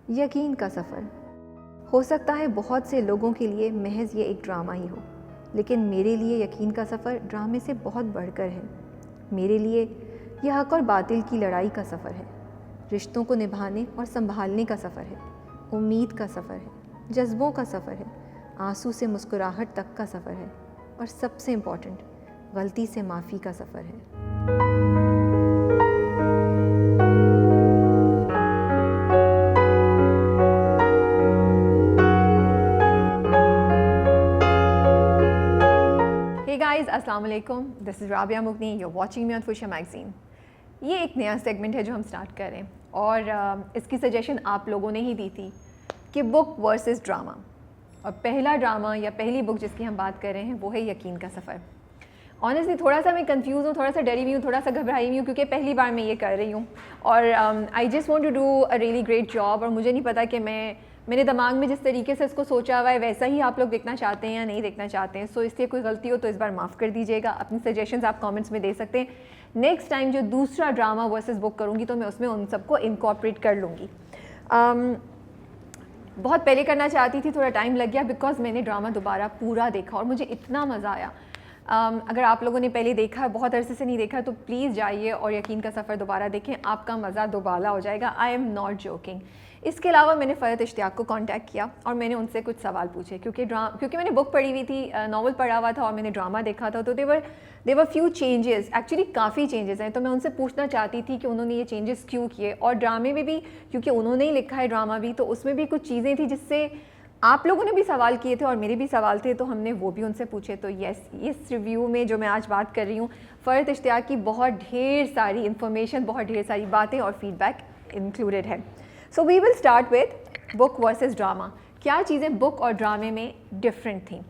यकीन का सफ़र। हो सकता है बहुत से लोगों के लिए महज ये एक ड्रामा ही हो, लेकिन मेरे लिए यकीन का सफ़र ड्रामे से बहुत बढ़कर है। मेरे लिए यह हक़ और बातिल की लड़ाई का सफ़र है, रिश्तों को निभाने और संभालने का सफ़र है, उम्मीद का सफ़र है, जज्बों का सफ़र है, आंसू से मुस्कुराहट तक का सफ़र है, और सबसे इम्पॉर्टेंट, गलती से माफ़ी का सफ़र है। Hey guys, अस्सलाम वालेकुम। दिस इज़ राबिया मुगनी, you are watching me on Fuchsia Magazine. ये एक नया सेगमेंट है जो हम स्टार्ट कर रहे हैं और इसकी सजेशन आप लोगों ने ही दी थी कि बुक वर्सेस ड्रामा। और पहला ड्रामा या पहली बुक जिसकी हम बात कर रहे हैं वो है यकीन का सफ़र। ऑनेस्टली थोड़ा सा मैं कंफ्यूज हूँ, थोड़ा सा डरी हुई हूँ, थोड़ा सा घबराई हुई हूँ क्योंकि पहली बार मैं ये कर रही हूँ और I just want to do a really great job. और मुझे नहीं पता कि मेरे दिमाग में जिस तरीके से इसको सोचा हुआ है वैसा ही आप लोग देखना चाहते हैं या नहीं देखना चाहते हैं। सो इसलिए कोई गलती हो तो इस बार माफ़ कर दीजिएगा। अपनी सजेशंस आप कमेंट्स में दे सकते हैं। नेक्स्ट टाइम जो दूसरा ड्रामा वर्सेस बुक करूँगी तो मैं उसमें उन सबको इनकॉर्पोरेट कर लूँगी। बहुत पहले करना चाहती थी, थोड़ा टाइम लग गया बिकॉज मैंने ड्रामा दोबारा पूरा देखा और मुझे इतना मज़ा आया। अगर आप लोगों ने पहले देखा है, बहुत अरसे से नहीं देखा, तो प्लीज़ जाइए और यकीन का सफ़र दोबारा देखें, आपका मज़ा दोबारा हो जाएगा। I am not joking. इसके अलावा मैंने फ़रहत इश्तियाक को कांटेक्ट किया और मैंने उनसे कुछ सवाल पूछे क्योंकि मैंने बुक पढ़ी हुई थी, नावल पढ़ा हुआ था और मैंने ड्रामा देखा था, तो देवर फ्यू चेंजेस, एक्चुअली काफ़ी चेंजेस हैं। तो मैं उनसे पूछना चाहती थी कि उन्होंने ये चेंजेस क्यों किए। और ड्रामे में भी, क्योंकि उन्होंने ही लिखा है ड्रामा भी, तो उसमें भी कुछ चीज़ें थी जिससे आप लोगों ने भी सवाल किए थे और मेरे भी सवाल थे, तो हमने वो भी उनसे पूछे। तो यस, इस रिव्यू में जो मैं आज बात कर रही हूँ, फ़रहत इश्तियाक की बहुत ढेर सारी इन्फॉर्मेशन, बहुत ढेर सारी बातें और फीडबैक इंक्लूडेड है। So we will start with book versus drama. क्या चीज़ें बुक और ड्रामे में डिफरेंट थी।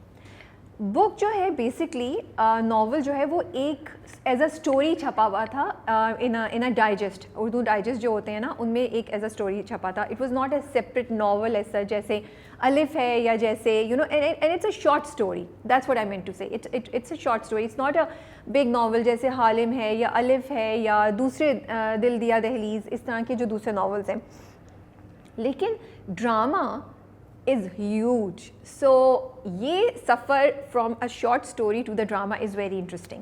बुक जो है बेसिकली नावल जो है वो एक एज अ स्टोरी छपा हुआ था इन अ डाइजेस्ट, उर्दू डाइजेस्ट जो होते हैं ना, उनमें एक एज अ स्टोरी छपा था। It was not a separate novel as such, जैसे अलिफ है या जैसे you know, and it's a short story, that's what I mean to say. It's a short story, it's not a big novel जैसे हालिम है या अलिफ है या दूसरे दिल दिया दहलीज़, इस तरह के जो दूसरे नावल्स हैं। लेकिन ड्रामा is huge. So ये सफ़र from a short story to the drama is very interesting.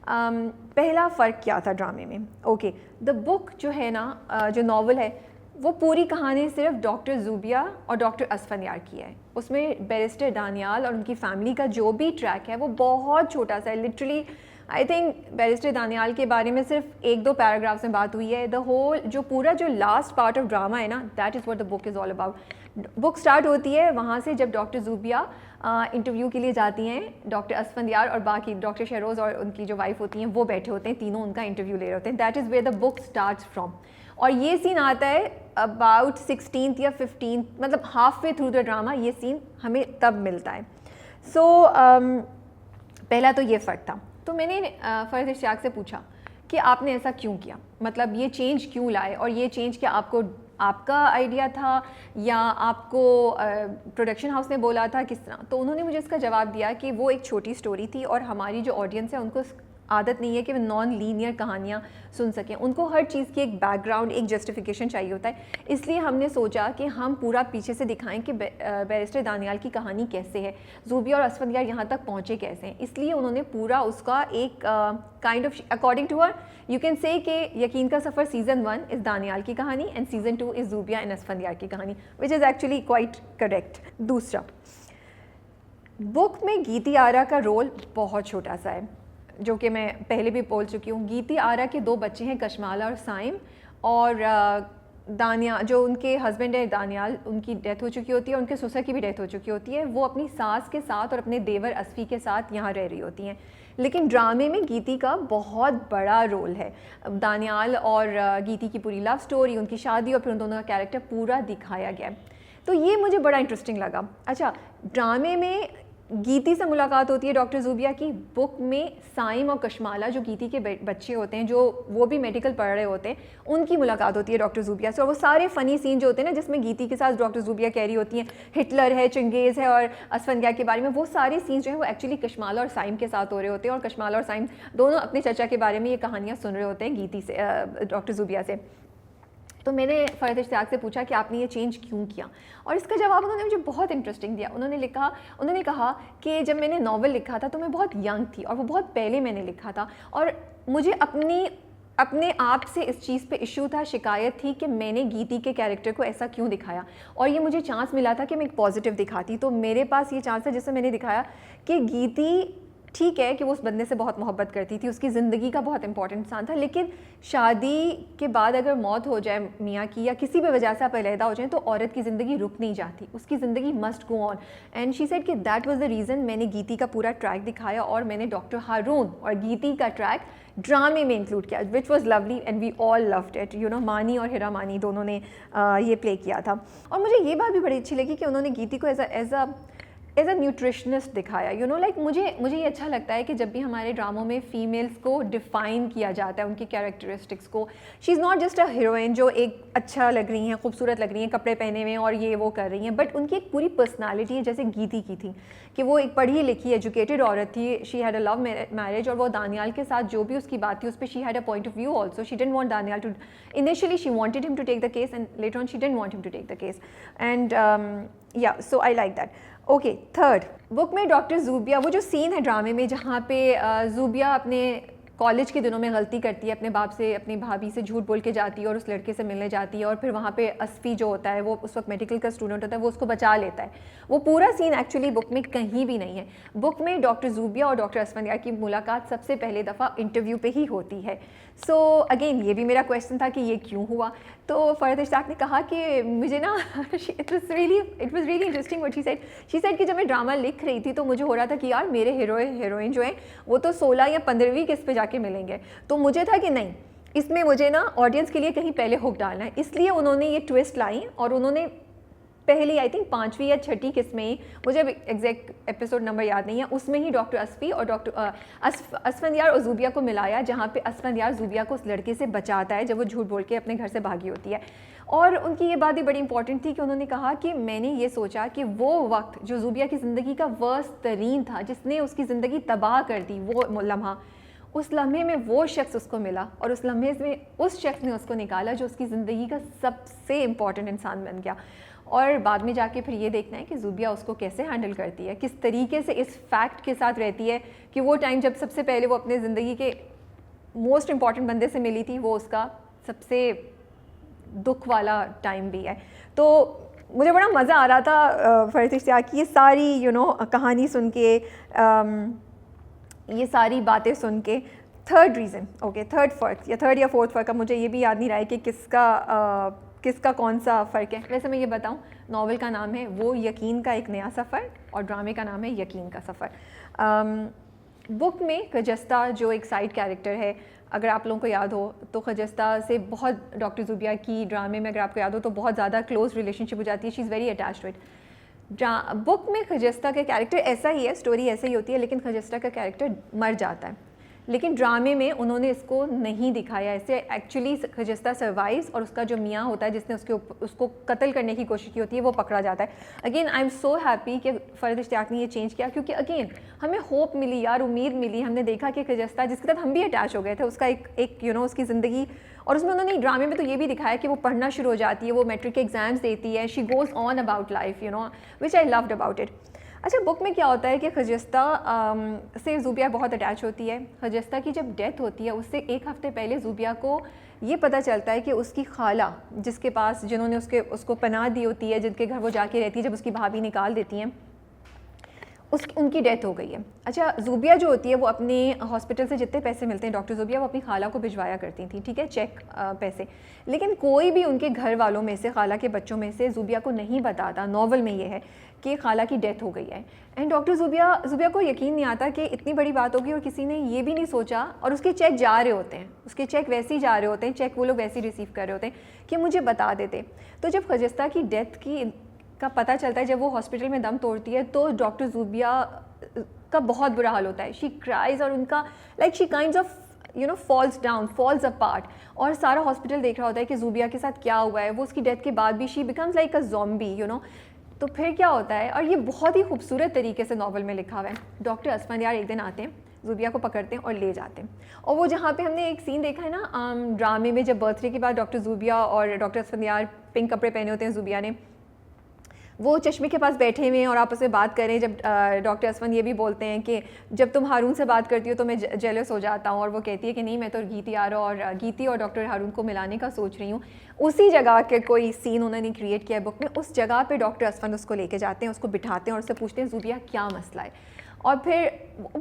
पहला फ़र्क क्या था ड्रामे में? ओके, द बुक जो है ना, जो नावल है, वो पूरी कहानी सिर्फ डॉक्टर ज़ूबिया और डॉक्टर असफंदियार की है। उसमें बैरिस्टर दानियाल और उनकी फैमिली का जो भी ट्रैक है वो बहुत छोटा सा है। Literally I think barrister Daniyal के बारे में सिर्फ 1-2 पैराग्राफ्स में बात हुई है। द होल जो लास्ट पार्ट ऑफ ड्रामा है ना, that is what the book is all about. Book start होती है वहाँ से जब डॉक्टर ज़ूबिया इंटरव्यू के लिए जाती हैं। डॉक्टर असफंदियार और बाकी डॉक्टर शहरोज़ और उनकी जो वाइफ होती हैं वो बैठे होते हैं, तीनों उनका इंटरव्यू ले रहे होते हैं। That is where the book starts from. और ये सीन आता है अबाउट 16th या 15th, मतलब half way through the drama ये सीन हमें तब मिलता है। सो पहला तो ये फ़र्क था। तो मैंने फ़रहत इश्तियाक से पूछा कि आपने ऐसा क्यों किया, मतलब ये चेंज क्यों लाए, और ये चेंज क्या आपका आइडिया था या आपको प्रोडक्शन हाउस ने बोला था, किस तरह। तो उन्होंने मुझे इसका जवाब दिया कि वो एक छोटी स्टोरी थी और हमारी जो ऑडियंस है उनको आदत नहीं है कि वे नॉन लीनियर कहानियाँ सुन सकें, उनको हर चीज़ की एक बैकग्राउंड, एक जस्टिफिकेशन चाहिए होता है। इसलिए हमने सोचा कि हम पूरा पीछे से दिखाएं कि बैरिस्टर दानियाल की कहानी कैसे है, ज़ूबिया और असफंदियार यहाँ तक पहुँचे कैसे हैं। इसलिए उन्होंने पूरा उसका एक kind of according to her you can say कि यकीन का सफ़र सीज़न 1 इज़ दानियाल की कहानी and season 2 is Zubia and Asfandyar की कहानी, which is actually quite correct. दूसरा, बुक में गीती आरा का रोल बहुत छोटा सा है, जो कि मैं पहले भी बोल चुकी हूँ। गीती आरा के 2 बच्चे हैं, कशमाला और साइम, और दानिया जो उनके हस्बैंड है दानियाल, उनकी डेथ हो चुकी होती है, उनके ससुर की भी डेथ हो चुकी होती है। वो अपनी सास के साथ और अपने देवर असफ़ी के साथ यहाँ रह रही होती हैं। लेकिन ड्रामे में गीती का बहुत बड़ा रोल है। दानियाल और गीती की पूरी लव स्टोरी, उनकी शादी और फिर उन दोनों का कैरेक्टर पूरा दिखाया गया है। तो ये मुझे बड़ा इंटरेस्टिंग लगा। अच्छा, ड्रामे में गीती से मुलाकात होती है डॉक्टर ज़ूबिया की, बुक में साइम और कशमाला जो गीती के बच्चे होते हैं, जो वो भी मेडिकल पढ़ रहे होते हैं, उनकी मुलाकात होती है डॉक्टर ज़ूबिया से। और वो सारे फ़नी सीन जो होते हैं ना, जिसमें गीती के साथ डॉक्टर ज़ूबिया कह रही होती हैं हिटलर है, चंगेज़ है और असफंदियार के बारे में, वो सारे सीन जो है वो एक्चुअली कशमाला और साइम के साथ हो रहे होते हैं। और कशमाला और साइम दोनों अपने चचा के बारे में ये कहानियाँ सुन रहे होते हैं गीती से, डॉक्टर ज़ूबिया से। तो मैंने फ़रहत इश्तियाक से पूछा कि आपने ये चेंज क्यों किया, और इसका जवाब उन्होंने मुझे बहुत इंटरेस्टिंग दिया। उन्होंने कहा कि जब मैंने नावल लिखा था तो मैं बहुत यंग थी और वो बहुत पहले मैंने लिखा था, और मुझे अपने आप से इस चीज़ पे इशू था, शिकायत थी कि मैंने गीती के कैरेक्टर को ऐसा क्यों दिखाया, और ये मुझे चांस मिला था कि मैं एक पॉजिटिव दिखाती। तो मेरे पास ये चांस है जिससे मैंने दिखाया कि गीती ठीक है कि वो उस बंदे से बहुत मोहब्बत करती थी, उसकी ज़िंदगी का बहुत इंपॉर्टेंट इंसान था, लेकिन शादी के बाद अगर मौत हो जाए मियाँ की या किसी भी वजह से आप अलहदा हो जाएं तो औरत की ज़िंदगी रुक नहीं जाती, उसकी ज़िंदगी must go on. And she said कि दैट वाज द रीज़न मैंने गीती का पूरा ट्रैक दिखाया, और मैंने डॉक्टर हारून और गीती का ट्रैक ड्रामे में इंक्लूड किया, which was lovely and we all loved it. You know, Maani और हिरा मानी दोनों ने ये प्ले किया था। और मुझे ये बात भी बड़ी अच्छी लगी कि उन्होंने गीती को एज अ न्यूट्रिशनिस्ट दिखाया। यू नो, लाइक मुझे ये अच्छा लगता है कि जब भी हमारे ड्रामों में फ़ीमेल्स को डिफ़ाइन किया जाता है, उनकी कैरेक्टरिस्टिक्स को, she is not just a heroine जो एक अच्छा लग रही हैं, खूबसूरत लग रही हैं, कपड़े पहने हुए और ये वो कर रही हैं, बट उनकी एक पूरी पर्सनालिटी है, जैसे गीती की थी कि वो एक पढ़ी लिखी एजुकेटेड औरत थी, she had a love marriage, और वो दानियाल के साथ जो भी उसकी बात थी उस पर she had a point of view also. She didn't want Daniyal to, initially she wanted him to take the case and later on she didn't want him to take the case, and yeah so I like that. Okay, third, book में doctor Zubia, वो जो scene है ड्रामे में जहाँ पे ज़ूबिया अपने college के दिनों में गलती करती है, अपने बाप से, अपनी भाभी से झूठ बोल के जाती है और उस लड़के से मिलने जाती है, और फिर वहाँ पे असफ़ी जो होता है, वो उस वक्त मेडिकल का स्टूडेंट होता है, वो उसको बचा लेता है। वो पूरा सीन एक्चुअली बुक में कहीं भी नहीं है। बुक में डॉक्टर ज़ूबिया और डॉक्टर असफंदियार की मुलाकात सबसे पहले दफ़ा इंटरव्यू पे ही होती है। सो अगेन ये भी मेरा क्वेश्चन था कि ये क्यों हुआ। तो फ़रहत इश्तियाक ने कहा कि मुझे ना it was really interesting what she said कि जब मैं ड्रामा लिख रही थी तो मुझे हो रहा था कि यार मेरे हीरोइन जो हैं वो तो 16 या 15वीं किस्त पे जाके मिलेंगे, तो मुझे था कि नहीं, इसमें मुझे ना ऑडियंस के लिए कहीं पहले हुक डालना है, इसलिए उन्होंने ये ट्विस्ट लाई और उन्होंने पहली आई थिंक 5वीं या 6ठी किस्त में ही, मुझे एग्जैक्ट एपिसोड नंबर याद नहीं है, उसमें ही डॉक्टर असफ़ी और डॉक्टर असफंदियार और ज़ूबिया को मिलाया, जहाँ पे असफंदियार ज़ूबिया को उस लड़के से बचाता है जब वो झूठ बोल के अपने घर से भागी होती है। और उनकी ये बात भी बड़ी इंपॉर्टेंट थी कि उन्होंने कहा कि मैंने ये सोचा कि वो वक्त जो ज़ूबिया की ज़िंदगी का वर्स्ट तरीन था, जिसने उसकी ज़िंदगी तबाह कर दी, वो लम्हा, उस लम्हे में वो शख्स उसको मिला और उस लम्हे में उस शख्स ने उसको निकाला जो उसकी ज़िंदगी का सबसे इम्पॉर्टेंट इंसान बन गया। और बाद में जाके फिर ये देखना है कि ज़ूबिया उसको कैसे हैंडल करती है, किस तरीके से इस फैक्ट के साथ रहती है कि वो टाइम जब सबसे पहले वो अपने ज़िंदगी के मोस्ट इम्पॉर्टेंट बंदे से मिली थी, वो उसका सबसे दुख वाला टाइम भी है। तो मुझे बड़ा मज़ा आ रहा था फ़रहत इश्तियाक की ये सारी कहानी सुन के, ये सारी बातें सुन के। थर्ड रीज़न, ओके, थर्ड फ़र्क या थर्ड या फोर्थ फ़र्क, अब मुझे ये भी याद नहीं रहा है कि किसका कौन सा फ़र्क है। वैसे मैं ये बताऊं, नावल का नाम है वो यकीन का एक नया सफ़र और ड्रामे का नाम है यकीन का सफ़र। बुक में खजस्ता जो एक साइड कैरेक्टर है, अगर आप लोगों को याद हो तो खजस्ता से बहुत डॉक्टर ज़ूबिया की ड्रामे में अगर आपको याद हो तो बहुत ज़्यादा क्लोज रिलेशनशिप हो जाती है, she is very attached to it. Book में खजस्ता का कैरेक्टर ऐसा ही है, स्टोरी ऐसे ही होती है, लेकिन खजस्ता का कैरेक्टर मर जाता है, लेकिन ड्रामे में उन्होंने इसको नहीं दिखाया ऐसे। एक्चुअली खजस्ता सर्वाइव्स और उसका जो मियाँ होता है जिसने उसको कत्ल करने की कोशिश की होती है वो पकड़ा जाता है। Again I am so happy कि फ़रहत इश्तियाक ने ये चेंज किया, क्योंकि अगेन हमें होप मिली यार, उम्मीद मिली। हमने देखा कि खजस्ता जिसके साथ हम भी अटैच हो गए थे, उसका एक उसकी ज़िंदगी, और उसमें उन्होंने ड्रामे में तो ये भी दिखाया कि वो पढ़ना शुरू हो जाती है, वो मैट्रिक के एग्ज़ाम्स देती है, she goes on about life, which I loved about it. अच्छा, बुक में क्या होता है कि खजस्ता से ज़ूबिया बहुत अटैच होती है। खजस्ता की जब डेथ होती है उससे एक हफ़्ते पहले ज़ूबिया को ये पता चलता है कि उसकी खाला, जिसके पास जिन्होंने उसको पनाह दी होती है, जिनके घर वो जाके रहती है जब उसकी भाभी निकाल देती हैं, उनकी डेथ हो गई है। अच्छा, ज़ूबिया जो होती है वो अपने हॉस्पिटल से जितने पैसे मिलते हैं डॉक्टर ज़ूबिया वो अपनी खाला को भिजवाया करती थी, ठीक है, चेक पैसे, लेकिन कोई भी उनके घर वालों में से, खाला के बच्चों में से ज़ूबिया को नहीं बताता, नॉवल में ये है कि खाला की डेथ हो गई है। एंड डॉक्टर ज़ूबिया को यकीन नहीं आता कि इतनी बड़ी बात होगी और किसी ने ये भी नहीं सोचा, और उसके चेक जा रहे होते हैं, उसके चेक वैसे ही जा रहे होते हैं, चेक वो लोग वैसे ही रिसीव कर रहे होते हैं कि मुझे बता देते। तो जब खजस्ता की डेथ का पता चलता है, जब वो हॉस्पिटल में दम तोड़ती है, तो डॉक्टर ज़ूबिया का बहुत बुरा हाल होता है, शी क्राइज, और उनका she kinds of falls apart, और सारा हॉस्पिटल देख रहा होता है कि ज़ूबिया के साथ क्या हुआ है। वो उसकी डेथ के बाद भी she becomes like a zombie, तो फिर क्या होता है, और ये बहुत ही खूबसूरत तरीके से नावल में लिखा हुआ है। डॉक्टर असफंदियार एक दिन आते हैं, ज़ूबिया को पकड़ते हैं और ले जाते हैं। और वो जहाँ पे हमने एक सीन देखा है ना ड्रामे में, जब बर्थडे के बाद डॉक्टर ज़ूबिया और डॉक्टर असफंदियार पिंक कपड़े पहने होते हैं ज़ूबिया ने, वो चश्मे के पास बैठे हुए हैं और आपस में बात करें, जब डॉक्टर असफंद ये भी बोलते हैं कि जब तुम हारून से बात करती हो तो मैं जेलस हो जाता हूँ, और वो कहती है कि नहीं मैं तो गीती और डॉक्टर हारून को मिलाने का सोच रही हूँ। उसी जगह के कोई सीन उन्होंने क्रिएट किया है बुक में, उस जगह पे डॉक्टर असफंद उसको लेके जाते हैं, उसको बिठाते हैं और उससे पूछते हैं ज़ूबिया क्या मसला है, और फिर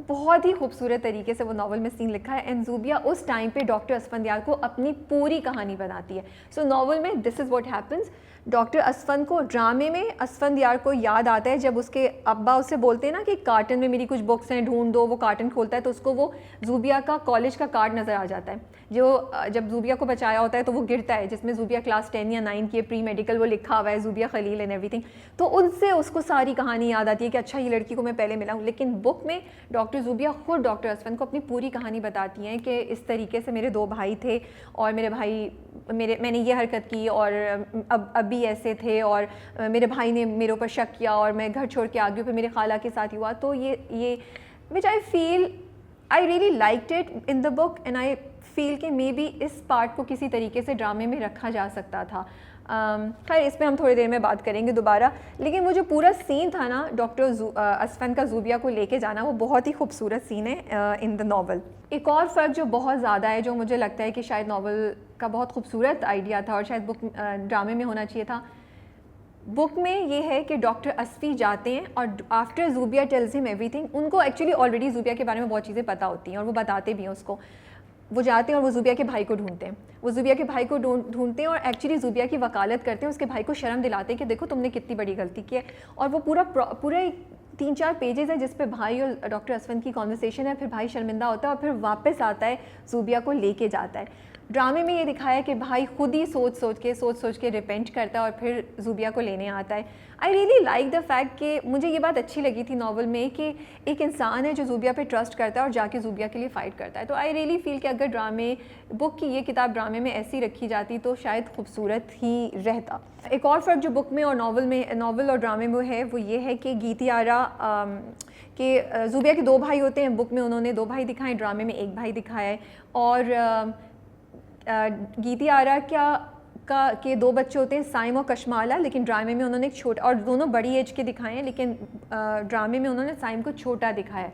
बहुत ही खूबसूरत तरीके से वो नावल में सीन लिखा है। एंड ज़ूबिया उस टाइम पे डॉक्टर असफंदियार को अपनी पूरी कहानी बताती है। सो नावल में this is what happens. Doctor Asfand को ड्रामे में असफंदियार को याद आता है जब उसके अब्बा उससे बोलते हैं ना कि कार्टन में मेरी कुछ बुक्स हैं ढूंढ दो, वो कार्टन खोलता है तो उसको वो ज़ूबिया का कॉलेज का कार्ड नज़र आ जाता है, जो जब ज़ूबिया को बचाया होता है तो वो गिरता है, जिसमें ज़ूबिया क्लास 10 या 9 की प्री मेडिकल वो लिखा हुआ है, ज़ूबिया खलील एंड एवरीथिंग। तो उनसे उसको सारी कहानी याद आती है कि अच्छा ये लड़की को मैं पहले मिला हूँ। लेकिन बुक में डॉक्टर ज़ूबिया खुद डॉक्टर असफंद को अपनी पूरी कहानी बताती हैं कि इस तरीके से मेरे 2 भाई थे और मैंने ये हरकत की और अब भी ऐसे थे, और मेरे भाई ने मेरे ऊपर शक किया और मैं घर छोड़ के आ गई, फिर मेरे खाला के साथ हुआ। तो ये which I feel I really liked it in the book, and I feel कि मे बी इस पार्ट को किसी तरीके से ड्रामे में रखा जा सकता था। खैर इस पर हम थोड़ी देर में बात करेंगे दोबारा। लेकिन वो जो पूरा सीन था ना डॉक्टर असफंद का ज़ूबिया को लेके जाना, वो बहुत ही खूबसूरत सीन है इन द नावल। एक और फ़र्क जो बहुत ज़्यादा है, जो मुझे लगता है कि शायद नावल का बहुत खूबसूरत आइडिया था और शायद बुक ड्रामे में होना चाहिए था, बुक में ये है कि डॉक्टर असफ़ी जाते हैं और आफ्टर ज़ूबिया टेल्स हिम एवरीथिंग, उनको एक्चुअली ऑलरेडी ज़ूबिया के बारे में बहुत चीज़ें पता होती हैं और वो बताते भी हैं उसको। वो जाते हैं और वो ज़ूबिया के भाई को ढूंढते हैं, वो ज़ूबिया के भाई को ढूंढते हैं और एक्चुअली ज़ूबिया की वकालत करते हैं, उसके भाई को शर्म दिलाते हैं कि देखो तुमने कितनी बड़ी गलती की है। और वो पूरे 3-4 पेजेस है जिस पे भाई और डॉक्टर असफंद की कॉन्वर्सेशन है, फिर भाई शर्मिंदा होता है और फिर वापस आता है, ज़ूबिया को लेके जाता है। ड्रामे में ये दिखाया है कि भाई खुद ही सोच सोच के रिपेंट करता है और फिर ज़ूबिया को लेने आता है। I really like the fact कि मुझे ये बात अच्छी लगी थी नावल में कि एक इंसान है जो ज़ूबिया पे ट्रस्ट करता है और जाके ज़ूबिया के लिए फ़ाइट करता है। तो आई रियली फील कि अगर बुक की ये किताब ड्रामे में ऐसी रखी जाती तो शायद खूबसूरत ही रहता। एक और फ़र्क जो बुक में और नावल और ड्रामे में है वो ये है कि गीती आरा के ज़ूबिया के 2 भाई होते हैं। बुक में उन्होंने 2 भाई दिखाए, ड्रामे में 1 भाई दिखाया है। और गीती आरा के 2 बच्चे होते हैं, साइम और कशमाला, लेकिन ड्रामे में उन्होंने एक छोटा, और दोनों बड़ी एज के दिखाए हैं, लेकिन ड्रामे में उन्होंने साइम को छोटा दिखाया है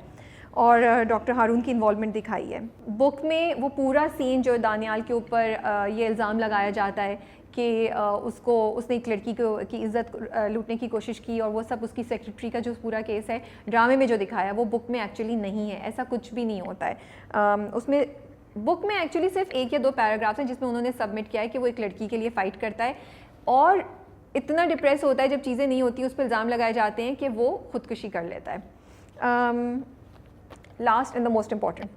और डॉक्टर हारून की इन्वॉल्वमेंट दिखाई है। बुक में वो पूरा सीन जो दानियाल के ऊपर ये इल्ज़ाम लगाया जाता है कि उसने एक लड़की की इज़्ज़त लूटने की कोशिश की और वो सब उसकी सेक्रेटरी का जो पूरा केस है, ड्रामे में जो दिखाया है वो बुक में एक्चुअली नहीं है, ऐसा कुछ भी नहीं होता है। उसमें बुक में एक्चुअली सिर्फ 1 या 2 पैराग्राफ्स हैं जिसमें उन्होंने सबमिट किया है कि वो एक लड़की के लिए फ़ाइट करता है और इतना डिप्रेस होता है जब चीज़ें नहीं होती, उस पर इल्ज़ाम लगाए जाते हैं कि वो ख़ुदकुशी कर लेता है। Last and the most important,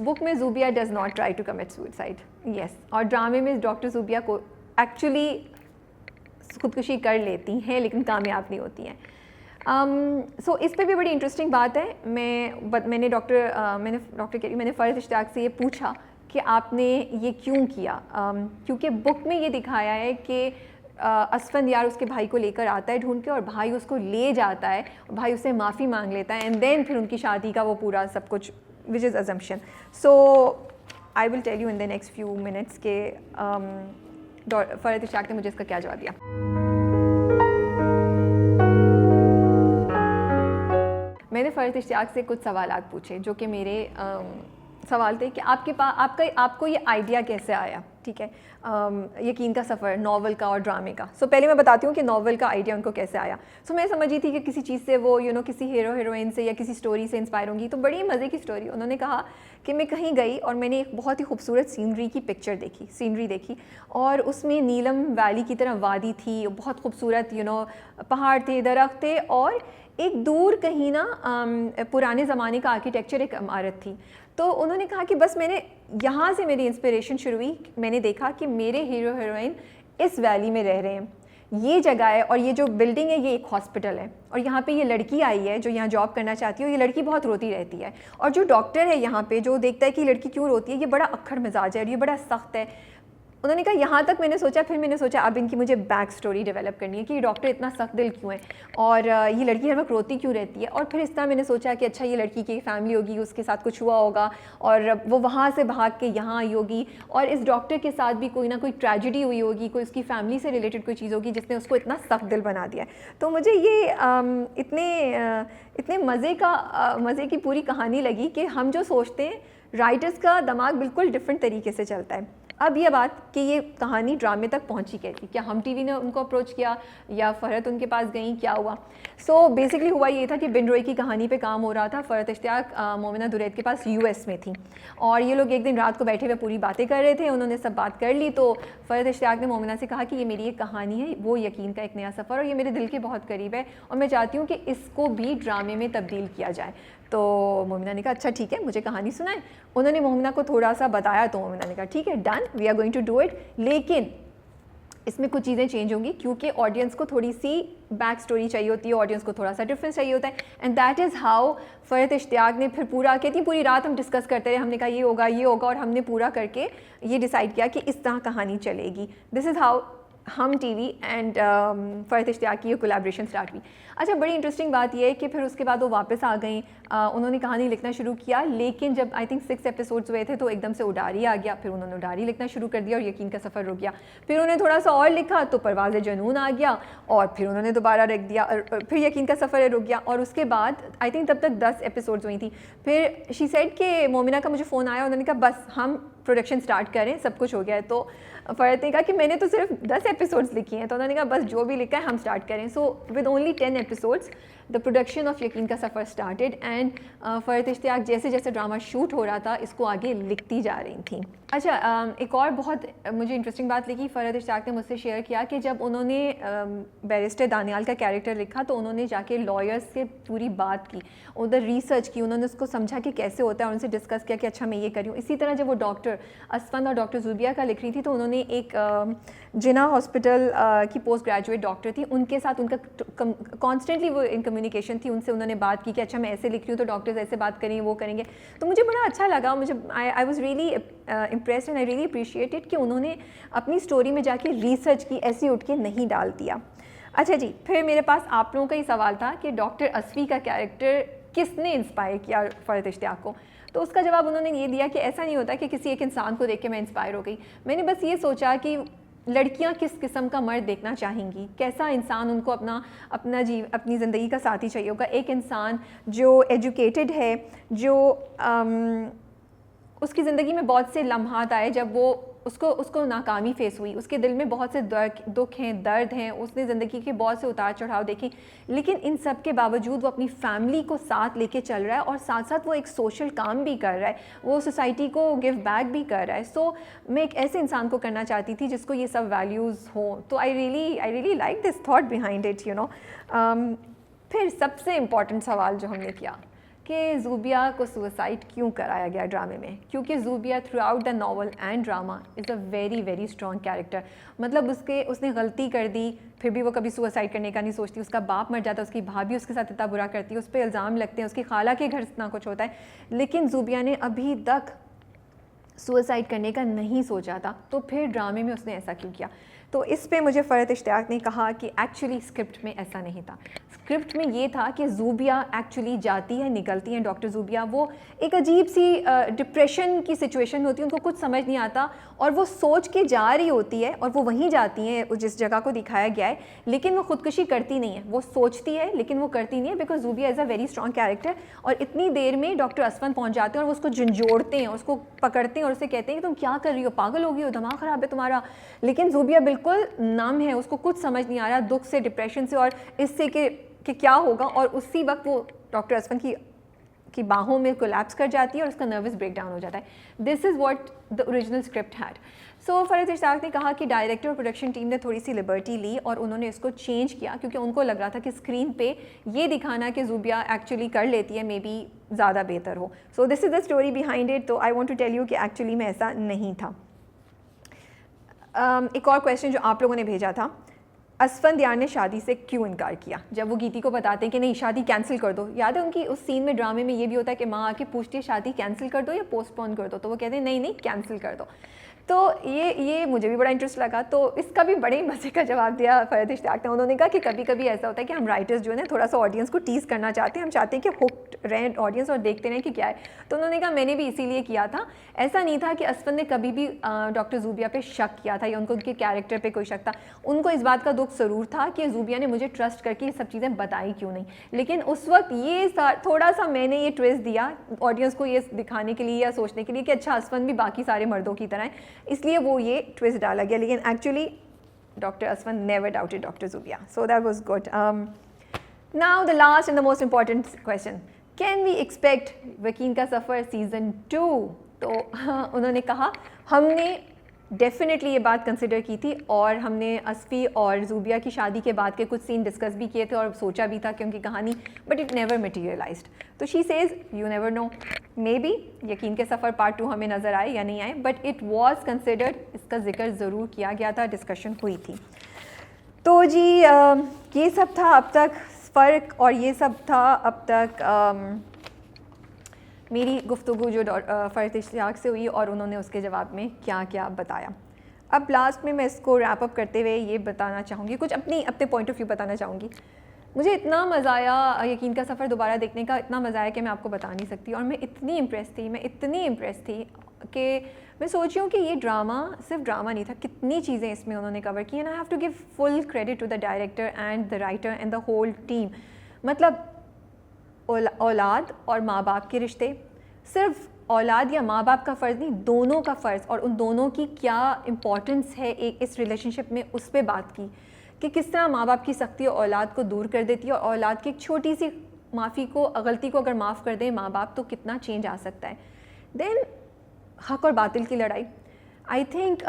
book में Zubia does not try to commit suicide, yes, और ड्रामे में डॉक्टर ज़ूबिया को एक्चुअली ख़ुदकुशी कर लेती हैं लेकिन कामयाब नहीं होती हैं। सो इस पे भी बड़ी इंटरेस्टिंग बात है। मैंने फ़रहत इश्तियाक से ये पूछा कि आपने ये क्यों किया, क्योंकि बुक में ये दिखाया है कि असफंदियार उसके भाई को लेकर आता है ढूंढ के और भाई उसको ले जाता है, भाई उससे माफ़ी मांग लेता है एंड देन फिर उनकी शादी का वो पूरा सब कुछ which is assumption. So I will tell you in the next few minutes के फ़रहत इश्तियाक ने मुझे इसका क्या जवाब दिया। मैंने फ़रहत इश्तियाक से कुछ सवालात पूछे जो कि मेरे सवाल थे कि आपको ये आइडिया कैसे आया, ठीक है, यकीन का सफ़र नावल का और ड्रामे का। सो पहले मैं बताती हूँ कि नावल का आइडिया उनको कैसे आया। सो मैं समझी थी कि किसी चीज़ से वो किसी हीरो हीरोइन से या किसी स्टोरी से इंस्पायर होंगी, तो बड़ी मज़े की स्टोरी। उन्होंने कहा कि मैं कहीं गई और मैंने एक बहुत ही खूबसूरत सीनरी देखी और उसमें नीलम वैली की तरह वादी थी, बहुत खूबसूरत पहाड़ थे, दरख्त थे और एक दूर कहीं ना पुराने ज़माने का आर्किटेक्चर, एक इमारत थी। तो उन्होंने कहा कि बस यहाँ से मेरी इंस्पिरेशन शुरू हुई। मैंने देखा कि मेरे हीरो हीरोइन इस वैली में रह रहे हैं, ये जगह है और ये जो बिल्डिंग है ये एक हॉस्पिटल है और यहाँ पे ये लड़की आई है जो यहाँ जॉब करना चाहती है। ये लड़की बहुत रोती रहती है और जो डॉक्टर है यहाँ पे जो देखता है कि लड़की क्यों रोती है, ये बड़ा अक्खड़ मिजाज है और ये बड़ा सख्त है। उन्होंने कहा यहाँ तक मैंने सोचा, फिर मैंने सोचा अब इनकी मुझे बैक स्टोरी डेवलप करनी है कि ये डॉक्टर इतना सख्त दिल क्यों है और ये लड़की हर वक्त रोती क्यों रहती है। और फिर इस तरह मैंने सोचा कि अच्छा ये लड़की की फैमिली होगी, उसके साथ कुछ हुआ होगा और वो वहाँ से भाग के यहाँ आई होगी और इस डॉक्टर के साथ भी कोई ना कोई ट्रेजिडी हुई होगी, कोई उसकी फैमिली से रिलेटेड कोई चीज़ होगी जिसने उसको इतना सख्त दिल बना दिया है। तो मुझे ये इतने मज़े की पूरी कहानी लगी कि हम जो सोचते हैं राइटर्स का दिमाग बिल्कुल डिफरेंट तरीके से चलता है। अब ये बात कि ये कहानी ड्रामे तक पहुंची कैसी, क्या हम टीवी ने उनको अप्रोच किया या फ़रहत उनके पास गई, क्या हुआ? सो बेसिकली हुआ ये था कि बिन रोई की कहानी पे काम हो रहा था। फ़रहत इश्तियाक मोमिना दुरैद के पास यूएस में थी और ये लोग एक दिन रात को बैठे हुए पूरी बातें कर रहे थे। उन्होंने सब बात कर ली तो फ़रहत इश्तियाक ने मोमिना से कहा कि ये मेरी एक कहानी है, वो यकीन का एक नया सफ़र, और ये मेरे दिल के बहुत करीब है और मैं चाहती हूँ कि इसको भी ड्रामे में तब्दील किया जाए। तो मोमिना ने कहा अच्छा ठीक है, मुझे कहानी सुनाएं। उन्होंने मोमिना को थोड़ा सा बताया तो मोमिना ने कहा ठीक है, done, we are going to do it, लेकिन इसमें कुछ चीज़ें चेंज होंगी क्योंकि ऑडियंस को थोड़ी सी बैक स्टोरी चाहिए होती है, ऑडियंस को थोड़ा सा डिफरेंस चाहिए होता है। And that is how Farhat Ishtiaq ने फिर पूरी रात हम डिस्कस करते रहे। हमने कहा ये होगा और हमने पूरा करके ये डिसाइड किया कि इस तरह कहानी चलेगी। दिस इज़ हाउ हम टीवी एंड फ़रहत इश्तियाक की ये कोलैबोरेशन स्टार्ट हुई। अच्छा, बड़ी इंटरेस्टिंग बात यह है कि फिर उसके बाद वो वापस आ गई, उन्होंने कहानी लिखना शुरू किया, लेकिन जब आई थिंक 6 एपिसोड्स हुए थे तो एकदम से उडारी आ गया। फिर उन्होंने उडारी लिखना शुरू कर दिया और यकीन का सफ़र रुक गया। फिर उन्होंने थोड़ा सा और लिखा तो परवाज़ जुनून आ गया और फिर उन्होंने दोबारा रख दिया और फिर यकीन का सफ़र रुक गया। और उसके बाद आई थिंक तब तक 10 एपिसोड्स हुई थी। फिर शी सेड कि मोमिना का मुझे फ़ोन आया, उन्होंने कहा बस हम प्रोडक्शन स्टार्ट करें, सब कुछ हो गया है। तो फ़रहत ने कहा कि मैंने तो सिर्फ 10 एपिसोड्स लिखी हैं, तो उन्होंने कहा बस जो भी लिखा है हम स्टार्ट करें। So with only 10 episodes the production of यकीन का सफ़र स्टार्टेड एंड फ़रहत इश्तियाक जैसे जैसे ड्रामा शूट हो रहा था इसको आगे लिखती जा रही थी। अच्छा, एक और बहुत मुझे इंटरेस्टिंग बात लिखी, फ़रहत इश्तियाक ने मुझसे शेयर किया कि जब उन्होंने बैरिस्टर दानियाल का कैरेक्टर लिखा तो उन्होंने जाके लॉयर्स से पूरी बात की, उधर रिसर्च की, उन्होंने उसको समझा कि कैसे होता है और उनसे डिस्कस किया कि अच्छा मैं ये करी हूँ। इसी तरह जब वो डॉक्टर असफंद और डॉक्टर ज़ुबिया का लिख रही थी तो उन्होंने एक जिना हॉस्पिटल की पोस्ट ग्रेजुएट डॉक्टर थी, उनके साथ उनका कॉन्स्टेंटली वो इन कम्युनिकेशन थी, उनसे उन्होंने बात की कि अच्छा मैं ऐसे लिख रही हूँ तो डॉक्टर्स ऐसे बात करेंगे, वो करेंगे। तो मुझे बड़ा अच्छा लगा, मुझे I was really impressed and I really appreciated कि उन्होंने अपनी स्टोरी में जाके रिसर्च की, ऐसे उठ के नहीं डाल दिया। अच्छा जी, फिर मेरे पास आप लोगों का ही सवाल था कि डॉक्टर असफ़ी का कैरेक्टर किसने इंस्पायर किया फ़रहत इश्तियाक को। तो उसका जवाब उन्होंने ये दिया कि ऐसा नहीं होता कि किसी एक इंसान को देख के मैं इंस्पायर हो गई। मैंने बस ये सोचा कि लड़कियां किस किस्म का मर्द देखना चाहेंगी, कैसा इंसान उनको अपनी ज़िंदगी का साथी चाहिए होगा। एक इंसान जो एजुकेटेड है, जो उसकी ज़िंदगी में बहुत से लम्हात आए जब वो उसको नाकामी फेस हुई, उसके दिल में बहुत से दुख हैं, दर्द हैं, उसने ज़िंदगी के बहुत से उतार चढ़ाव देखे, लेकिन इन सब के बावजूद वो अपनी फैमिली को साथ लेके चल रहा है और साथ साथ वो एक सोशल काम भी कर रहा है, वो सोसाइटी को गिव बैक भी कर रहा है। सो मैं एक ऐसे इंसान को करना चाहती थी जिसको ये सब वैल्यूज़ हों। तो I really like this thought behind it, you no. फिर सबसे इम्पॉर्टेंट सवाल जो हमने किया कि ज़ूबिया को सुसाइड क्यों कराया गया ड्रामे में, क्योंकि Zubia throughout the novel and drama is a very strong character. मतलब उसने गलती कर दी फिर भी वो कभी सुसाइड करने का नहीं सोचती, उसका बाप मर जाता है, उसकी भाभी उसके साथ इतना बुरा करती है, उस पर इल्ज़ाम लगते हैं, उसकी खाला के घर इतना कुछ होता है, लेकिन ज़ूबिया ने अभी तक सुसाइड करने का नहीं सोचा था। तो फिर ड्रामे में उसने ऐसा क्यों किया? तो इस पे मुझे फ़रहत इश्तियाक ने कहा कि एक्चुअली स्क्रिप्ट में ऐसा नहीं था। स्क्रिप्ट में ये था कि ज़ूबिया एक्चुअली जाती है, निकलती हैं डॉक्टर ज़ूबिया, वो एक अजीब सी डिप्रेशन की सिचुएशन होती है, उनको कुछ समझ नहीं आता और वो सोच के जा रही होती है और वो वहीं जाती हैं जिस जगह को दिखाया गया है, लेकिन वो खुदकुशी करती नहीं है, वो सोचती है लेकिन वो करती नहीं है, because Zubia is a very strong character. और इतनी देर में डॉक्टर असफंद पहुँच जाते हैं और वो उसको झंझोड़ते हैं, उसको पकड़ते हैं और उससे कहते हैं कि तुम क्या कर रही हो, पागल हो गई हो, दिमाग ख़राब है तुम्हारा। लेकिन ज़ूबिया बिल्कुल नम है, उसको कुछ समझ नहीं आ रहा, दुख से, डिप्रेशन से और इससे कि क्या होगा। और उसी वक्त वो डॉक्टर असफंद की बाहों में कोलैप्स कर जाती है और उसका नर्वस ब्रेकडाउन हो जाता है। This is what the original script had. So Farhat Ishtiaq ने कहा कि डायरेक्टर और प्रोडक्शन टीम ने थोड़ी सी लिबर्टी ली और उन्होंने इसको चेंज किया क्योंकि उनको लग रहा था कि स्क्रीन पे ये दिखाना कि ज़ूबिया एक्चुअली कर लेती है मे बी ज़्यादा बेहतर हो। So this is the story behind it. तो I want to tell you कि एक्चुअली में ऐसा नहीं था। एक और क्वेश्चन जो आप लोगों ने भेजा था, असफंद यार ने शादी से क्यों इनकार किया? जब वो गीती को बताते हैं कि नहीं शादी कैंसिल कर दो, याद है उनकी उस सीन में ड्रामे में ये भी होता है कि माँ आके पूछती है शादी कैंसिल कर दो या पोस्टपोन कर दो, तो वो कहते हैं नहीं कैंसिल कर दो। तो ये मुझे भी बड़ा इंटरेस्ट लगा, तो इसका भी बड़े ही मज़े का जवाब दिया फरहत इश्तियाक ने। उन्होंने कहा कि कभी कभी ऐसा होता है कि हम राइटर्स जो है ना थोड़ा सा ऑडियंस को टीज़ करना चाहते हैं, हम चाहते हैं कि हुक्ड रहें ऑडियंस और देखते रहें कि क्या है। तो उन्होंने कहा मैंने भी इसीलिए किया था, ऐसा नहीं था कि असफंद ने कभी भी डॉक्टर ज़ूबिया पे शक किया था या उनको उनके कैरेक्टर पे कोई शक था। उनको इस बात का दुख ज़रूर था कि ज़ूबिया ने मुझे ट्रस्ट करके ये सब चीज़ें बताई क्यों नहीं, लेकिन उस वक्त ये थोड़ा सा मैंने ये ट्विस्ट दिया ऑडियंस को ये दिखाने के लिए या सोचने के लिए कि अच्छा असफंद भी बाकी सारे मर्दों की तरह है, इसलिए वो ये ट्विस्ट डाला गया। लेकिन actually doctor Asfand never doubted doctor Zubia, so that was good. Now the last and the most important question, can we expect Yakeen Ka suffer season 2? तो उन्होंने कहा हमने डेफिनेटली ये बात कंसिडर की थी और हमने असफ़ी और ज़ूबिया की शादी के बाद के कुछ सीन डिस्कस भी किए थे और सोचा भी था कि उनकी कहानी, बट इट नेवर मटीरियलाइज्ड। तो she says you never know, maybe Yakeen के सफ़र पार्ट 2 हमें नज़र आए या नहीं आए, बट इट वॉज कंसिडर्ड, इसका जिक्र ज़रूर किया गया था, डिस्कशन हुई थी। तो जी ये सब था अब तक फ़र्क, और ये सब था अब तक मेरी गुफ्तगू जो फरहत इश्तियाक से हुई और उन्होंने उसके जवाब में क्या क्या बताया। अब लास्ट में मैं इसको रैप अप करते हुए ये बताना चाहूँगी, कुछ अपने पॉइंट ऑफ व्यू बताना चाहूँगी। मुझे इतना मज़ा आया यकीन का सफ़र दोबारा देखने का, इतना मज़ा आया कि मैं आपको बता नहीं सकती। और मैं इतनी इम्प्रेस थी कि मैं सोच रही हूँ कि ये ड्रामा सिर्फ ड्रामा नहीं था, कितनी चीज़ें इसमें उन्होंने कवर की, and I have to give full credit to the director and the writer and the whole team. मतलब औलाद और माँ बाप के रिश्ते, सिर्फ औलाद या माँ बाप का फ़र्ज़ नहीं, दोनों का फ़र्ज़, और उन दोनों की क्या इम्पॉर्टेंस है एक इस रिलेशनशिप में, उस पर बात की कि किस तरह माँ बाप की सख्ती औलाद को दूर कर देती है, और औलाद की एक छोटी सी माफ़ी को, गलती को अगर माफ़ कर दें माँ बाप तो कितना चेंज आ सकता है। देन हक़ और बातिल की लड़ाई, आई थिंक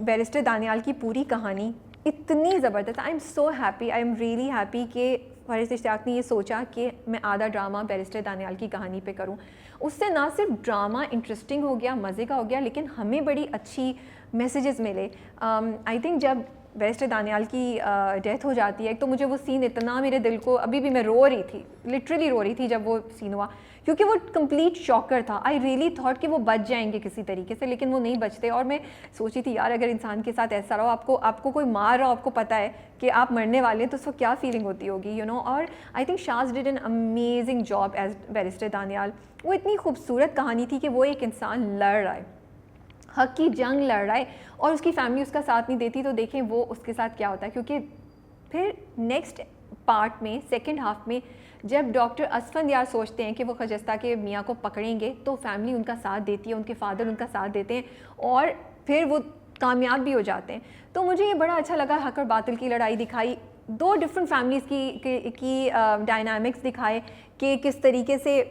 बैरिस्टर दानियाल की पूरी कहानी इतनी ज़बरदस्त, आई am so happy, I am really happy कि फरहत इश्तियाक ने ये सोचा कि मैं आधा ड्रामा बैरिस्टर दानियाल की कहानी पे करूं। उससे ना सिर्फ ड्रामा इंटरेस्टिंग हो गया, मज़े का हो गया, लेकिन हमें बड़ी अच्छी मैसेजेस मिले। आई थिंक जब बैरिस्टर दानियाल की डेथ हो जाती है तो मुझे वो सीन इतना मेरे दिल को, अभी भी मैं रो रही थी, लिटरली रो रही थी जब वो सीन हुआ, क्योंकि वो कंप्लीट शॉकर था। आई रियली थॉट कि वो बच जाएंगे किसी तरीके से, लेकिन वो नहीं बचते। और मैं सोची थी यार अगर इंसान के साथ ऐसा रहो, आपको कोई मार रहा हो, आपको पता है कि आप मरने वाले हैं, तो उसको क्या फीलिंग होती होगी, यू नो। और I think Shaz did an amazing job as barrister Daniyal. वो इतनी खूबसूरत कहानी थी कि वो एक इंसान लड़ रहा है, हक की जंग लड़ रहा है, और उसकी फैमिली उसका साथ नहीं देती, तो देखें वो उसके साथ क्या होता है। क्योंकि फिर नेक्स्ट पार्ट में, सेकंड हाफ में, जब डॉक्टर असफंद यार सोचते हैं कि वो खजस्ता के मियाँ को पकड़ेंगे, तो फैमिली उनका साथ देती है, उनके फादर उनका साथ देते हैं, और फिर वो कामयाब भी हो जाते हैं। तो मुझे ये बड़ा अच्छा लगा, हक और बातिल की लड़ाई दिखाई, दो डिफरेंट फैमिलीज़ की डायनामिक्स दिखाए कि किस तरीके से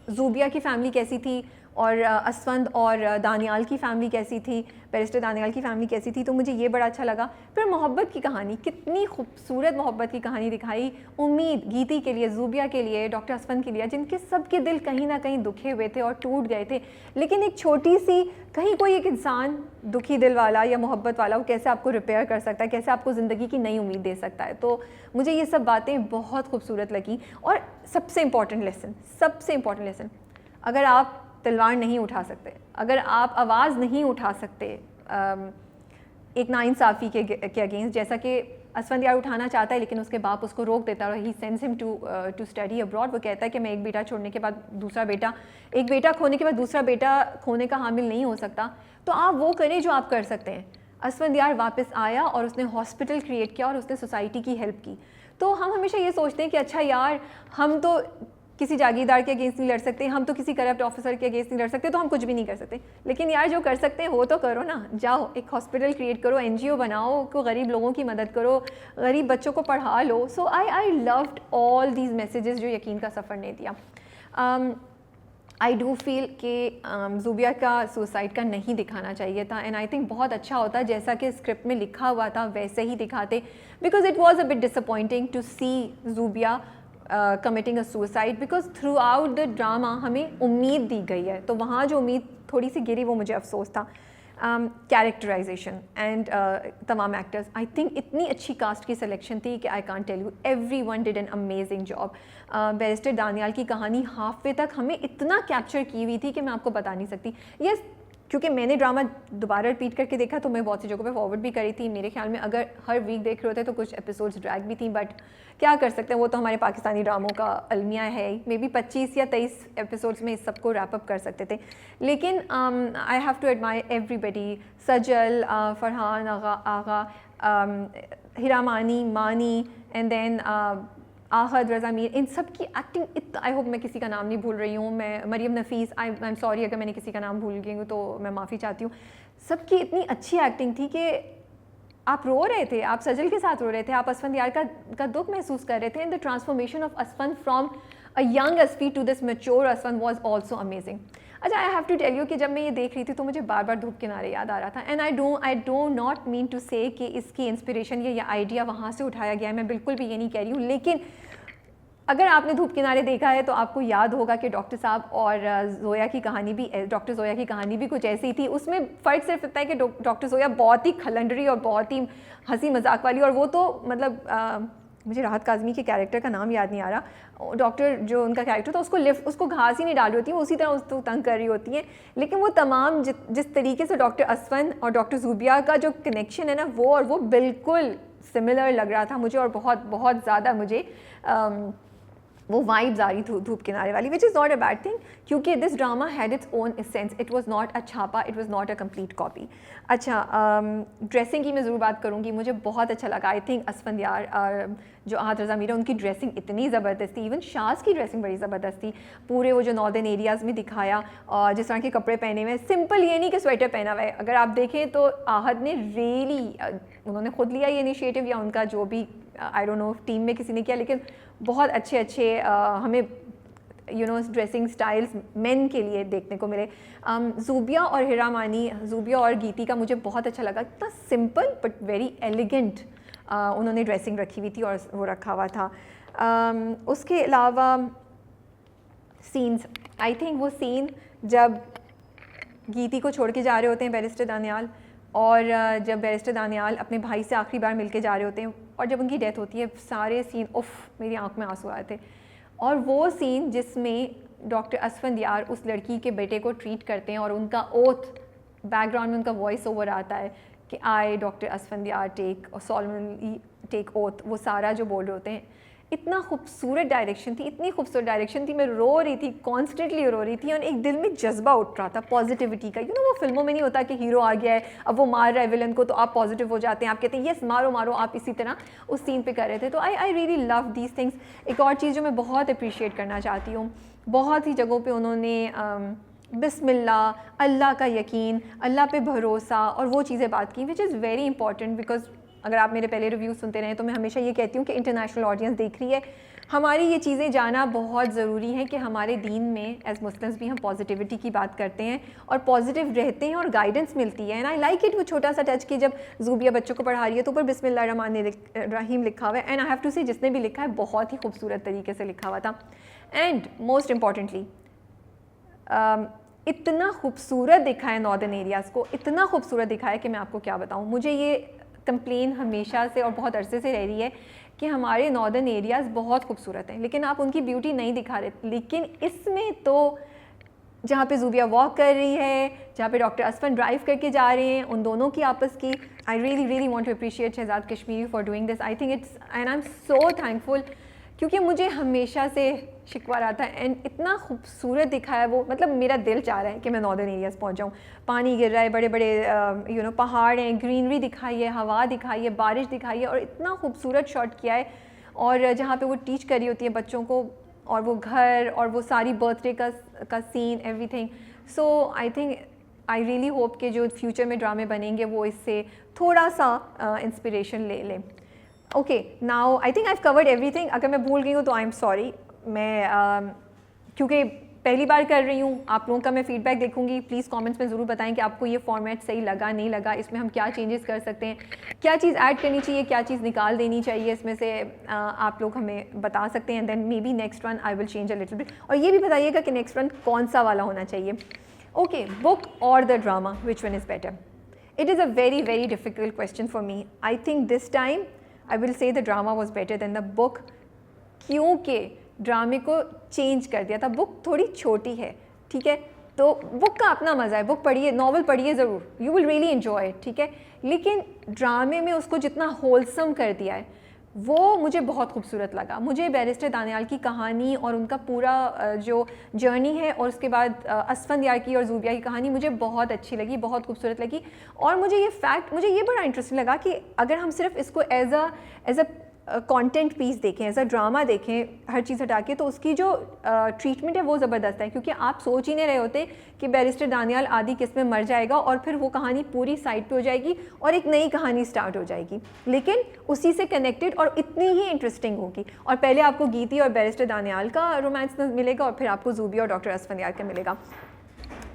ज़ूबिया की फ़ैमिली कैसी थी और असफंद और दानियाल की फ़ैमिली कैसी थी, बैरिस्टर दानियाल की फ़ैमिली कैसी थी। तो मुझे ये बड़ा अच्छा लगा। फिर मोहब्बत की कहानी, कितनी खूबसूरत मोहब्बत की कहानी दिखाई, उम्मीद गीती के लिए, ज़ूबिया के लिए, डॉक्टर असफंद के लिए, जिनके सबके दिल कहीं ना कहीं दुखे हुए थे और टूट गए थे, लेकिन एक छोटी सी, कहीं कोई एक इंसान दुखी दिल वाला या मोहब्बत वाला, वो कैसे आपको रिपेयर कर सकता है, कैसे आपको ज़िंदगी की नई उम्मीद दे सकता है। तो मुझे ये सब बातें बहुत खूबसूरत लगी। और सबसे इम्पॉर्टेंट लेसन, अगर आप तलवार नहीं उठा सकते, अगर आप आवाज़ नहीं उठा सकते एक नाइंसाफ़ी के अगेंस्ट, जैसा कि असफंद यार उठाना चाहता है लेकिन उसके बाप उसको रोक देता है और ही sends him to study abroad. वो कहता है कि मैं एक बेटा छोड़ने के बाद दूसरा बेटा, एक बेटा खोने के बाद दूसरा बेटा खोने का हामिल नहीं हो सकता। तो आप वो करें जो आप कर सकते हैं। असफंद यार वापस आया और उसने हॉस्पिटल क्रिएट किया और उसने सोसाइटी की हेल्प की। तो हम हमेशा ये सोचते हैं कि अच्छा यार हम तो किसी जागीरदार के अगेंस्ट नहीं लड़ सकते, हम तो किसी करप्ट ऑफिसर के अगेंस्ट नहीं लड़ सकते, तो हम कुछ भी नहीं कर सकते। लेकिन यार जो कर सकते हैं वो तो करो ना, जाओ एक हॉस्पिटल क्रिएट करो, NGO बनाओ, को गरीब लोगों की मदद करो, गरीब बच्चों को पढ़ा लो। So I loved all these messages जो यकीन का सफ़र ने दिया। आई डू फील कि ज़ूबिया का सुसाइड का नहीं दिखाना चाहिए था, एंड आई थिंक बहुत अच्छा होता जैसा कि स्क्रिप्ट में लिखा हुआ था वैसे ही दिखाते, because it was a bit disappointing to see Zubia committing a suicide, because throughout the drama हमें उम्मीद दी गई है, तो वहाँ जो उम्मीद थोड़ी सी गिरी वो मुझे अफसोस था। कैरेक्टराइजेशन एंड तमाम एक्टर्स, आई थिंक इतनी अच्छी कास्ट की सिलेक्शन थी कि I can't tell you, everyone did an amazing job. Barrister Daniyal की कहानी हाफ वे तक हमें इतना कैप्चर की हुई थी कि मैं आपको बता नहीं सकती। यस, क्योंकि मैंने ड्रामा दोबारा रिपीट करके देखा तो मैं बहुत सी जगहों पे फॉरवर्ड भी करी थी। मेरे ख्याल में अगर हर वीक देख रहे होते तो कुछ एपिसोड्स ड्रैग भी थी, बट क्या कर सकते हैं, वो तो हमारे पाकिस्तानी ड्रामों का अलमिया है। मे बी 25 या 23 एपिसोड्स में इस सबको रैप अप कर सकते थे। लेकिन I have to admire everybody, Sajal, Farhan Agha, Hiramani, Mani, and then Ahad, Raza Mir, इन सब की एक्टिंग, आई होप मैं किसी का नाम नहीं भूल रही हूँ, मैं मरियम नफ़ीस, आई एम सॉरी अगर मैंने किसी का नाम भूल गई हूँ तो मैं माफ़ी चाहती हूँ। सबकी इतनी अच्छी एक्टिंग थी कि आप रो रहे थे, आप सजल के साथ रो रहे थे, आप असफंदियार का दुख महसूस कर रहे थे। And the transformation of Asfand from a young Asfi to this mature Asfand was also amazing. अच्छा, I have to tell you कि जब मैं ये देख रही थी तो मुझे बार बार धूप किनारे याद आ रहा था। And I don't not mean to say कि इसकी इंस्पिरेशन या आइडिया वहाँ से उठाया गया है, मैं बिल्कुल भी ये नहीं कह रही हूँ। लेकिन अगर आपने धूप किनारे देखा है तो आपको याद होगा कि डॉक्टर साहब और जोया की कहानी भी, डॉक्टर जोया की कहानी भी कुछ ऐसी थी। उसमें फ़र्क सिर्फ इतना है कि डॉक्टर जोया बहुत ही खलंडरी और बहुत ही हंसी मजाक वाली, और वो तो मतलब मुझे राहत काज़मी के कैरेक्टर का नाम याद नहीं आ रहा, डॉक्टर जो उनका कैरेक्टर था उसको घास ही नहीं डाल रही होती है, उसी तरह उसको तंग कर रही होती हैं। लेकिन वो तमाम जिस तरीके से डॉक्टर असफन और डॉक्टर ज़ूबिया का जो कनेक्शन है ना, वो बिल्कुल सिमिलर लग रहा था मुझे, और बहुत बहुत ज़्यादा मुझे वो वाइब्स आ रही थी धूप किनारे वाली, which is not a bad thing, क्योंकि this drama had its own essence, it was not a छापा, it was not a complete copy. अच्छा, ड्रेसिंग की मैं ज़रूर बात करूँगी, मुझे बहुत अच्छा लगा। आई थिंक असफंदियार जो आहद रज़ा मीर, उनकी ड्रेसिंग इतनी ज़बरदस्त थी, इवन शाज की ड्रेसिंग बड़ी ज़बरदस्त थी। पूरे वो जो नॉर्दर्न एरियाज़ में दिखाया, जिस तरह के कपड़े पहने हुए, सिंपल ये नहीं कि स्वेटर पहना हुआ है। अगर आप देखें तो आहद ने रियली उन्होंने खुद लिया ये इनिशिएटिव, या उनका जो भी आई डोंट नो टीम में किसी ने किया, लेकिन बहुत अच्छे अच्छे हमें ड्रेसिंग स्टाइल्स मेन के लिए देखने को मिले। ज़ूबिया और हिरामानी, ज़ूबिया और गीती का मुझे बहुत अच्छा लगा, इतना सिंपल बट वेरी एलिगेंट उन्होंने ड्रेसिंग रखी हुई थी और वो रखा हुआ था। उसके अलावा सीन्स, आई थिंक वो सीन जब गीती को छोड़ के जा रहे होते हैं बैरिस्टर दानियाल, और जब बैरिस्टर दानियाल अपने भाई से आखिरी बार मिलके जा रहे होते हैं और जब उनकी डेथ होती है, सारे सीन मेरी आंख में आंसू आए थे। और वो सीन जिसमें डॉक्टर असफंदियार उस लड़की के बेटे को ट्रीट करते हैं और उनका ओथ, बैकग्राउंड में उनका वॉइस ओवर आता है कि आई डॉक्टर असफंदियार टेक और सोलमनली टेक ओथ, वो सारा जो बोल रहे होते हैं, इतना खूबसूरत डायरेक्शन थी, इतनी खूबसूरत डायरेक्शन थी, मैं रो रही थी, कॉन्स्टेंटली रो रही थी, और एक दिल में जज्बा उठ रहा था पॉजिटिविटी का। वो फिल्मों में नहीं होता कि हीरो आ गया है, अब वो मार रहा है विलन को तो आप पॉजिटिव हो जाते हैं, आप कहते हैं यस मारो मारो, आप इसी तरह उस सीन पे कर रहे थे। तो I really love these things. एक और चीज़ जो मैं बहुत अप्रिशिएट करना चाहती हूँ, बहुत ही जगहों पर उन्होंने बिस्मिल्लाह, अल्लाह का यकीन, अल्लाह पे भरोसा और वो चीज़ें बात की, which is very important. Because अगर आप मेरे पहले रिव्यू सुनते रहे तो मैं हमेशा ये कहती हूँ कि इंटरनेशनल ऑडियंस देख रही है, हमारी ये चीज़ें जाना बहुत ज़रूरी है कि हमारे दीन में एज मुस्लिम्स भी हम पॉजिटिविटी की बात करते हैं और पॉजिटिव रहते हैं और गाइडेंस मिलती है। एंड आई लाइक इट, वो छोटा सा टच कि जब ज़ूबिया बच्चों को पढ़ा रही है तो ऊपर बिस्मिल्लाह रहमान रहीम लिखा हुआ है। एंड आई हैव टू से जिसने भी लिखा है बहुत ही खूबसूरत तरीके से लिखा हुआ था। एंड मोस्ट इम्पॉर्टेंटली इतना खूबसूरत दिखा है नॉर्दर्न एरियाज़ को, इतना खूबसूरत दिखा है कि मैं आपको क्या बताऊँ। मुझे ये कंप्लेन हमेशा से और बहुत अरसे से रह रही है कि हमारे नॉर्दर्न एरियाज़ बहुत खूबसूरत हैं लेकिन आप उनकी ब्यूटी नहीं दिखा रहे। लेकिन इसमें तो जहाँ पे ज़ूबिया वॉक कर रही है, जहाँ पे डॉक्टर असफन ड्राइव करके जा रहे हैं, उन दोनों की आपस की, I really want to appreciate Shahzad Kashmiri for doing this. I think it's and I am so thankful, क्योंकि मुझे हमेशा से शिकवा रहा था एंड इतना खूबसूरत दिखा है वो, मतलब मेरा दिल चाह रहा है कि मैं नॉर्दर्न एरियाज़ पहुंच जाऊं। पानी गिर रहा है, बड़े बड़े पहाड़ हैं, ग्रीनरी दिखाई है, हवा दिखाई है, बारिश दिखाई है और इतना खूबसूरत शॉट किया है। और जहाँ पे वो टीच कर रही होती है बच्चों को और वो घर और वो सारी बर्थडे का scene, everything. So I think I really hope कि जो फ्यूचर में ड्रामे बनेंगे वो इससे थोड़ा सा इंस्पिरेशन ले लें। Okay, now I think I have covered everything. अगर मैं भूल गई हूँ तो आई एम सॉरी। मैं क्योंकि पहली बार कर रही हूँ, आप लोगों का मैं फीडबैक देखूंगी। प्लीज़ कमेंट्स में ज़रूर बताएं कि आपको ये फॉर्मेट सही लगा, नहीं लगा, इसमें हम क्या चेंजेस कर सकते हैं, क्या चीज़ ऐड करनी चाहिए, क्या चीज़ निकाल देनी चाहिए, इसमें से आप लोग हमें बता सकते हैं। Then maybe next one I will change a little bit. और ये भी बताइएगा कि नेक्स्ट वन कौन सा वाला होना चाहिए। ओके, बुक और the drama, which one is better? It is a very very difficult question for me. I think this time I will say the drama was better than the book, क्योंकि ड्रामे को change कर दिया था। Book थोड़ी छोटी है, ठीक है, तो बुक का अपना मज़ा है, बुक पढ़िए, नॉवल पढ़िए ज़रूर, you will really enjoy it, ठीक है। लेकिन ड्रामे में उसको जितना होलसम कर दिया है वो मुझे बहुत खूबसूरत लगा। मुझे बैरिस्टर दानियाल की कहानी और उनका पूरा जो जर्नी है, और उसके बाद असफंदियार की और ज़ूबिया की कहानी मुझे बहुत अच्छी लगी, बहुत खूबसूरत लगी। और मुझे ये फैक्ट, मुझे ये बड़ा इंटरेस्टिंग लगा कि अगर हम सिर्फ इसको एज अ कंटेंट पीस देखें, एज अ ड्रामा देखें, हर चीज़ हटा के, तो उसकी जो ट्रीटमेंट है वो ज़बरदस्त है। क्योंकि आप सोच ही नहीं रहे होते कि बैरिस्टर दानियाल आधी किस्त में मर जाएगा और फिर वो कहानी पूरी साइड पे हो जाएगी और एक नई कहानी स्टार्ट हो जाएगी, लेकिन उसी से कनेक्टेड और इतनी ही इंटरेस्टिंग होगी। और पहले आपको गीती और बैरिस्टर दानियाल का रोमांस मिलेगा और फिर आपको ज़ूबिया और डॉक्टर असफंदियार का मिलेगा।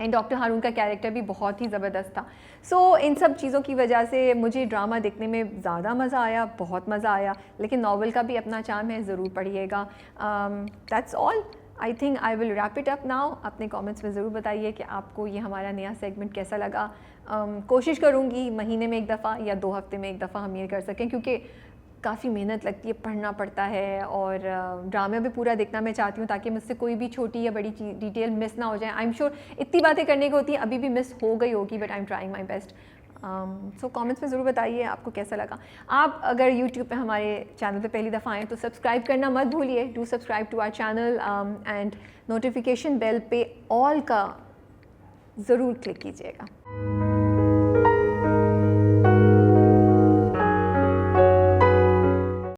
एंड डॉक्टर हारून का कैरेक्टर भी बहुत ही ज़बरदस्त था। सो इन सब चीज़ों की वजह से मुझे ड्रामा देखने में ज़्यादा मज़ा आया, बहुत मज़ा आया। लेकिन नावल का भी अपना चार्म है, ज़रूर पढ़िएगा। That's all, I think I will wrap it up now. अपने कमेंट्स में ज़रूर बताइए कि आपको ये हमारा नया सेगमेंट कैसा लगा। कोशिश करूँगी महीने में एक दफ़ा या 2 हफ्ते में एक दफ़ा हम ये कर सकें, क्योंकि काफ़ी मेहनत लगती है, पढ़ना पड़ता है, और ड्रामा भी पूरा देखना मैं चाहती हूँ ताकि मुझसे कोई भी छोटी या बड़ी डिटेल मिस ना हो जाए। आई एम श्योर इतनी बातें करने की होती हैं, अभी भी मिस हो गई होगी, but I am trying my best. So comments में ज़रूर बताइए आपको कैसा लगा। आप अगर यूट्यूब पे हमारे चैनल पे पहली दफ़ा आएँ तो सब्सक्राइब करना मत भूलिए। Do subscribe to our channel and notification bell पे ऑल का ज़रूर क्लिक कीजिएगा।